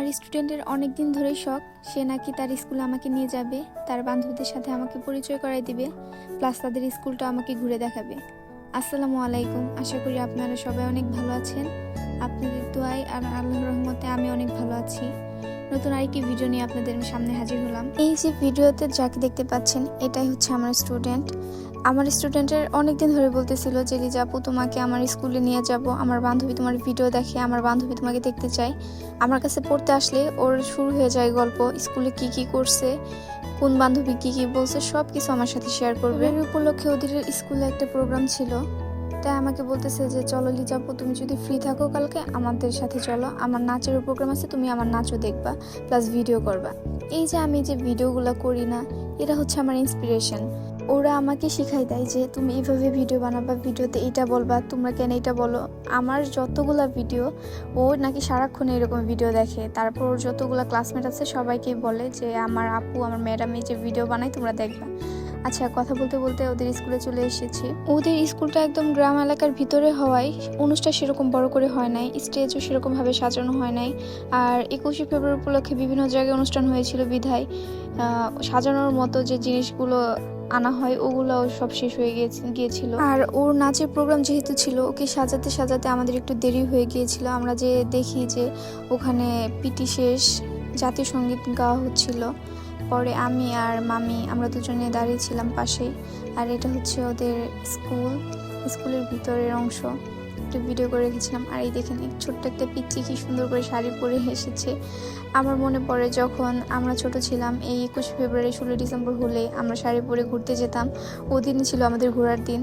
আমার স্টুডেন্টের অনেক দিন ধরেই শখ সে নাকি তার স্কুলে আমাকে নিয়ে যাবে, তার বান্ধবীদের সাথে আমাকে পরিচয় করাই দিবে, প্লাস তাদের স্কুলটা আমাকে ঘুরে দেখাবে। আসসালামু আলাইকুম, আশা করি আপনারা সবাই অনেক ভালো আছেন। আপনাদের দোয়ায় আর আল্লাহর রহমতে আমি অনেক ভালো আছি। নতুন আরেকটি ভিডিও নিয়ে আপনাদের সামনে হাজির হলাম। এই যে ভিডিওতে যাকে দেখতে পাচ্ছেন এটাই হচ্ছে আমার স্টুডেন্ট। আমার স্টুডেন্টের অনেকদিন ধরে বলতেছিল যে লিজা আপু তোমাকে আমার স্কুলে নিয়ে যাব, আমার বান্ধবী তোমার ভিডিও দেখে, আমার বান্ধবী তোমাকে দেখতে চাই। আমার কাছে পড়তে আসলে ওর শুরু হয়ে যায় গল্প, স্কুলে কি কি করছে, কোন বান্ধবী কি কি বলছে সব কিছু আমার সাথে শেয়ার করবে। এর উপলক্ষে ওদের স্কুলে একটা প্রোগ্রাম ছিল, তাই আমাকে বলতেছে যে চলো লিজা আপু তুমি যদি ফ্রি থাকো কালকে আমাদের সাথে চলো, আমার নাচের প্রোগ্রাম আছে, তুমি আমার নাচও দেখবা প্লাস ভিডিও করবা। এই যে আমি যে ভিডিওগুলো করি না, এটা হচ্ছে আমার ইন্সপিরেশন। ওরা আমাকে শিখাই দেয় যে তুমি এইভাবে ভিডিও বানাবা, ভিডিওতে এইটা বলবা, তোমরা কেন এইটা বলো। আমার যতগুলা ভিডিও ও নাকি সারাক্ষণ এরকম ভিডিও দেখে, তারপর ওর যতগুলা ক্লাসমেট আছে সবাইকে বলে যে আমার আপু আমার ম্যাডাম এই যে ভিডিও বানাই তোমরা দেখবা। আচ্ছা, কথা বলতে বলতে ওদের স্কুলে চলে এসেছি। ওদের স্কুলটা একদম গ্রাম এলাকার ভিতরে হওয়ায় অনুষ্ঠান সেরকম বড় করে হয় নাই, স্টেজও সেরকমভাবে সাজানো হয় নাই। আর 21শে ফেব্রুয়ারি উপলক্ষে বিভিন্ন জায়গায় অনুষ্ঠান হয়েছিল বিধায় সাজানোর মতো যে জিনিসগুলো আনা হয় ওগুলো সব শেষ হয়ে গিয়েছিল। আর ওর নাচের প্রোগ্রাম যেহেতু ছিল, ওকে সাজাতে সাজাতে আমাদের একটু দেরি হয়ে গিয়েছিল। আমরা যে দেখি যে ওখানে পিটি শেষ, জাতীয় সঙ্গীত গাওয়া হচ্ছিল। পরে আমি আর মামি আমরা দুজনে দাঁড়িয়েছিলাম পাশেই। আর এটা হচ্ছে ওদের স্কুলের ভিতরের অংশ, একটু ভিডিও করে রেখেছিলাম। আর এই দেখেন ছোট্ট একটা পিচ্চি কি সুন্দর করে শাড়ি পরে এসেছে। আমার মনে পড়ে যখন আমরা ছোট ছিলাম, এই 21শে ফেব্রুয়ারি 16 ডিসেম্বর হলে আমরা শাড়ি পরে ঘুরতে যেতাম। ওদিনই ছিল আমাদের ঘোরার দিন,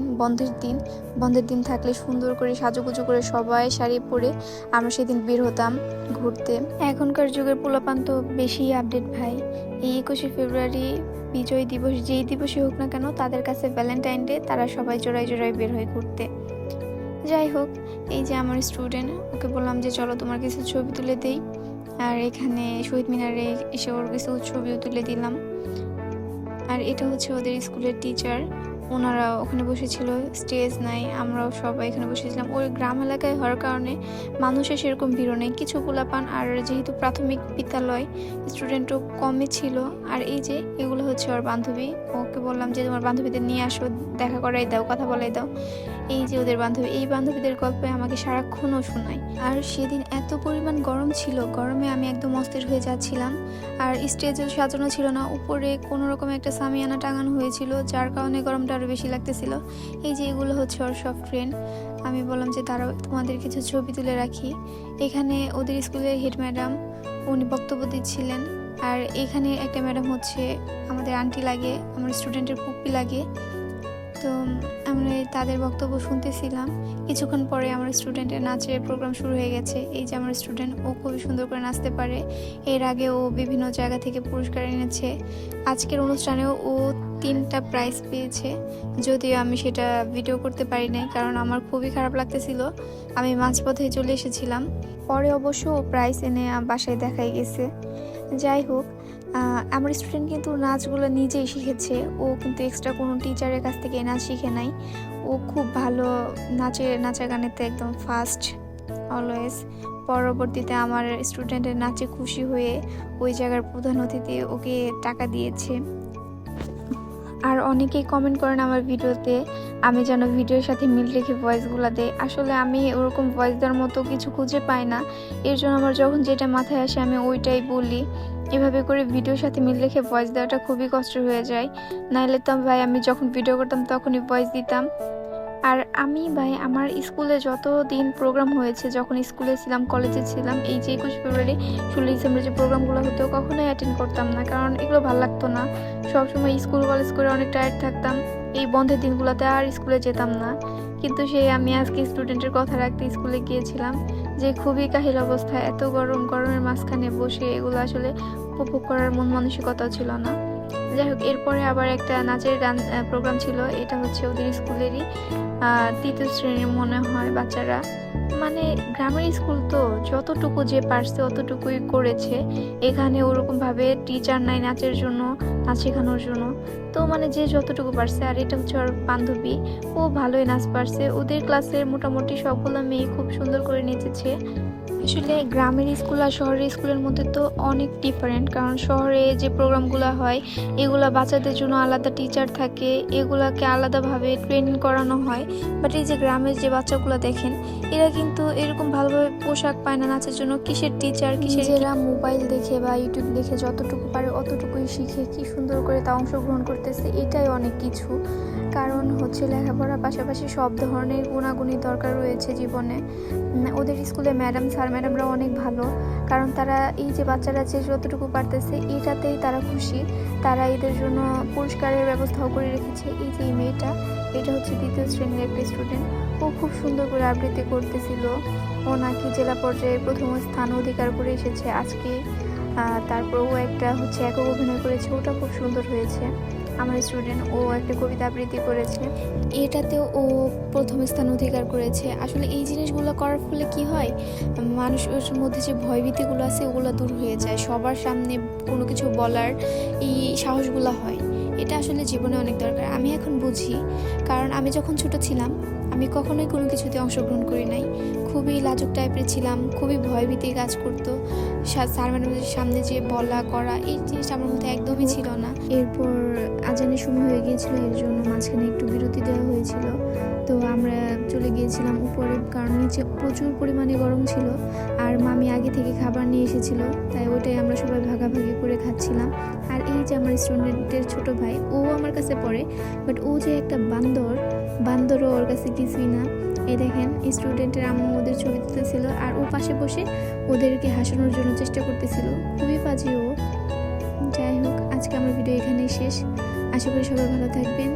বন্ধের দিন থাকলে সুন্দর করে সাজুগুজু করে সবাই শাড়ি পরে আমরা সেদিন বের হতাম ঘুরতে। এখনকার যুগের পোলাপান তো বেশি আপডেট ভাই। এই 21শে ফেব্রুয়ারি বিজয় দিবস যেই দিবসই হোক না কেন, তাদের কাছে ভ্যালেন্টাইন ডে, তারা সবাই জোড়ায় জোড়ায় বের হয়ে ঘুরতে। যাই হোক, এই যে আমার স্টুডেন্ট, ওকে বললাম যে চলো তোমার কিছু ছবি তুলে দেই। আর এখানে শহীদ মিনারে এসে ওর কিছু ছবিও তুলে দিলাম। আর এটা হচ্ছে ওদের স্কুলের টিচার, ওনারা ওখানে বসেছিল, স্টেজ নাই, আমরাও সবাই এখানে বসেছিলাম। ওই গ্রাম এলাকায় হওয়ার কারণে মানুষের সেরকম ভিড়ও নেই, কিছু পোলাপান। আর যেহেতু প্রাথমিক বিদ্যালয়, স্টুডেন্টও কমই ছিল। আর এই যে এগুলো হচ্ছে ওর বান্ধবী, ওকে বললাম যে তোমার বান্ধবীদের নিয়ে আসো, দেখা করাই দাও, কথা বলাই দাও। এই যে ওদের বান্ধবী, এই বান্ধবীদের গল্পে আমাকে সারাক্ষণও শোনায়। আর সেদিন এত পরিমাণ গরম ছিল, গরমে আমি একদম অস্থির হয়ে যাচ্ছিলাম। আর স্টেজও সাজানো ছিল না, উপরে কোনো রকম একটা সামিয়ানা টাঙানো হয়েছিল, যার কারণে গরমটা আরও বেশি লাগতেছিল। এই যে এগুলো হচ্ছে ওর সব ফ্রেন্ড। আমি বললাম যে দাঁড়াও তোমাদের কিছু ছবি তুলে রাখি। এখানে ওদের স্কুলের হেড ম্যাডাম, উনি বক্তব্য দিচ্ছিলেন। আর এখানে একটা ম্যাডাম হচ্ছে আমাদের আন্টি লাগে, আমার স্টুডেন্টের পুপ্পি লাগে। তো আমরা তাদের বক্তব্য শুনতেছিলাম। কিছুক্ষণ পরে আমার স্টুডেন্টের নাচের প্রোগ্রাম শুরু হয়ে গেছে। এই যে আমার স্টুডেন্ট, ও খুবই সুন্দর করে নাচতে পারে। এর আগে ও বিভিন্ন জায়গা থেকে পুরস্কার এনেছে। আজকের অনুষ্ঠানেও ও 3টা প্রাইজ পেয়েছে, যদিও আমি সেটা ভিডিও করতে পারি নাই, কারণ আমার খুবই খারাপ লাগতেছিল। আমি মাঝপথে চলে এসেছিলাম। পরে অবশ্য ও প্রাইজ এনে বাসায় দেখাই গেছে। যাই হোক, আমার স্টুডেন্ট কিন্তু নাচগুলো নিজেই শিখেছে, ও কিন্তু এক্সট্রা কোনো টিচারের কাছ থেকে নাচ শিখে নাই। ও খুব ভালো নাচা গানেতে একদম ফার্স্ট অলওয়েজ। পরবর্তীতে আমার স্টুডেন্টের নাচে খুশি হয়ে ওই জায়গার প্রধান অতিথি ওকে টাকা দিয়েছে। আর অনেকেই কমেন্ট করেন আমার ভিডিওতে আমি যেন ভিডিওর সাথে মিল রেখে ভয়েসগুলো দেই। আসলে আমি ওরকম ভয়েস দেওয়ার মতো কিছু খুঁজে পাই না, এর জন্য আমার যখন যেটা মাথায় আসে আমি ওইটাই বলি। এভাবে করে ভিডিওর সাথে মিল রেখে ভয়েস দেওয়াটা খুবই কষ্ট হয়ে যায়। নাইলে তো ভাই আমি যখন ভিডিও করতাম তখনই ভয়েস দিতাম। আর আমি ভাই আমার স্কুলে যত দিন প্রোগ্রাম হয়েছে, যখন স্কুলে ছিলাম, কলেজে ছিলাম, এই যে 21 ফেব্রুয়ারি 16 ডিসেম্বর যে প্রোগ্রামগুলো হতো কখনোই অ্যাটেন্ড করতাম না, কারণ এগুলো ভালো লাগতো না। সবসময় স্কুল কলেজ করে অনেক টায়ার্ড থাকতাম, এই বন্ধের দিনগুলোতে আর স্কুলে যেতাম না। কিন্তু সেই আমি আজকে স্টুডেন্টের কথা রাখতে স্কুলে গিয়েছিলাম, যে খুবই কাহিল অবস্থা, এত গরমের মাঝখানে বসে এগুলো আসলে উপভোগ করার মন মানসিকতাও ছিল না। যাই হোক, এরপরে আবার একটা নাচের গান প্রোগ্রাম ছিল, এটা হচ্ছে ওদের স্কুলেরই 3য় শ্রেণীর মনে হয় বাচ্চারা। মানে গ্রামের স্কুল তো যতটুকু যে পারছে অতটুকুই করেছে। এখানে ওরকমভাবে টিচার নাই নাচের জন্য, নাচ শেখানোর জন্য, তো মানে যে যতটুকু পারছে। আর এটা হচ্ছে ওর বান্ধবী, ও ভালোই নাচ পারছে। ওদের ক্লাসের মোটামুটি সবগুলো মেয়ে খুব সুন্দর করে নেচেছে। আসলে গ্রামের স্কুল আর শহরের স্কুলের মধ্যে তো অনেক ডিফারেন্ট, কারণ শহরে যে প্রোগ্রামগুলো হয় এগুলা বাচ্চাদের জন্য আলাদা টিচার থাকে, এগুলাকে আলাদাভাবে ট্রেনিং করানো হয়। বাট এই যে গ্রামের যে বাচ্চাগুলো দেখেন, এরা কিন্তু এরকম ভালোভাবে পোশাক পায় না নাচের জন্য। কিসের টিচার, কিসের এরা মোবাইল দেখে বা ইউটিউব দেখে যতটুকু পারে অতটুকুই শিখে কি সুন্দর করে তা অংশগ্রহণ করতেছে, এটাই অনেক কিছু। কারণ হচ্ছে লেখাপড়ার পাশাপাশি সব ধরনের গুণাগুণই দরকার রয়েছে জীবনে। ওদের স্কুলে ম্যাডাম স্যার ম্যাডামরা অনেক ভালো, কারণ তারা এই যে বাচ্চারা যে যতটুকু পারতেছে এটাতেই তারা খুশি। তারা এদের জন্য পুরস্কারের ব্যবস্থাও করে রেখেছে। এই যে এই মেয়েটা, এটা হচ্ছে 2য় শ্রেণীর একটা স্টুডেন্ট। ও খুব সুন্দর করে আবৃত্তি করতেছিল। ও নাকি জেলা পর্যায়ে প্রথম স্থান অধিকার করে এসেছে আজকে। তারপর ও একটা হচ্ছে একক অভিনয় করেছে, ওটা খুব সুন্দর হয়েছে। আমার স্টুডেন্ট ও একটা কবিতা আবৃত্তি করেছে, এটাতেও ও প্রথম স্থান অধিকার করেছে। আসলে এই জিনিসগুলো করার ফলে কি হয়, মানুষের মধ্যে যে ভয়ভীতিগুলো আছে ওগুলো দূর হয়ে যায়, সবার সামনে কোনো কিছু বলার এই সাহসগুলো হয়। এটা আসলে জীবনে অনেক দরকার। আমি এখন বুঝি, কারণ আমি যখন ছোট ছিলাম আমি কখনোই কোনো কিছুতে অংশগ্রহণ করি নাই। খুবই লাজুক টাইপের ছিলাম, খুবই ভয়ভীতি কাজ করতো। স্যার ম্যাডামদের সামনে যে বলা করা এই জিনিসটা আমার মধ্যে একদমই ছিল না। এরপর আজানের সময় হয়ে গিয়েছিল, এর জন্য মাঝখানে একটু বিরতি দেওয়া হয়েছিল। তো আমরা চলে গিয়েছিলাম উপরে, কারণ নিচে প্রচুর পরিমাণে গরম ছিল। আর মামি আগে থেকে খাবার নিয়ে এসেছিল, তাই ওইটাই আমরা সবাই ভাগাভাগি করে খাচ্ছিলাম। আর এই যে আমার স্টুডেন্টের ছোট ভাই, ও আমার কাছে পড়ে, বাট ও যে একটা বান্দরও ওর কাছে কিছুই না। এই দেখেন স্টুডেন্টের আম্মু ওদের ছবি তুলতেছিল, আর ও পাশে বসে ওদেরকে হাসানোর জন্য চেষ্টা করতেছিল। খুবই বাজে ও। যাই হোক, আজকে আমার ভিডিও এখানেই শেষ। আশা করি সবাই ভালো থাকবেন।